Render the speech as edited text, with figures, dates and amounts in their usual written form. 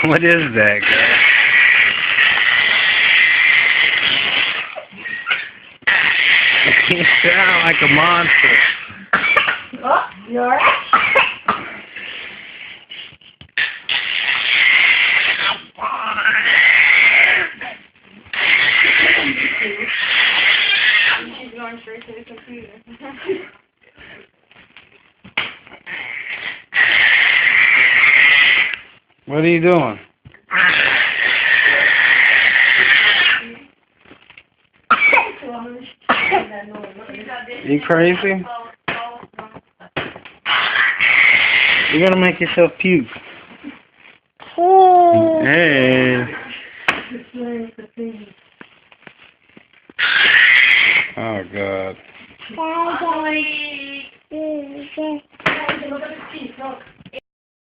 What is that, girl? You sound like a monster. Oh, you alright? She's going straight to the computer. What are you doing? You crazy? You're gonna make yourself puke. Hey. Oh God.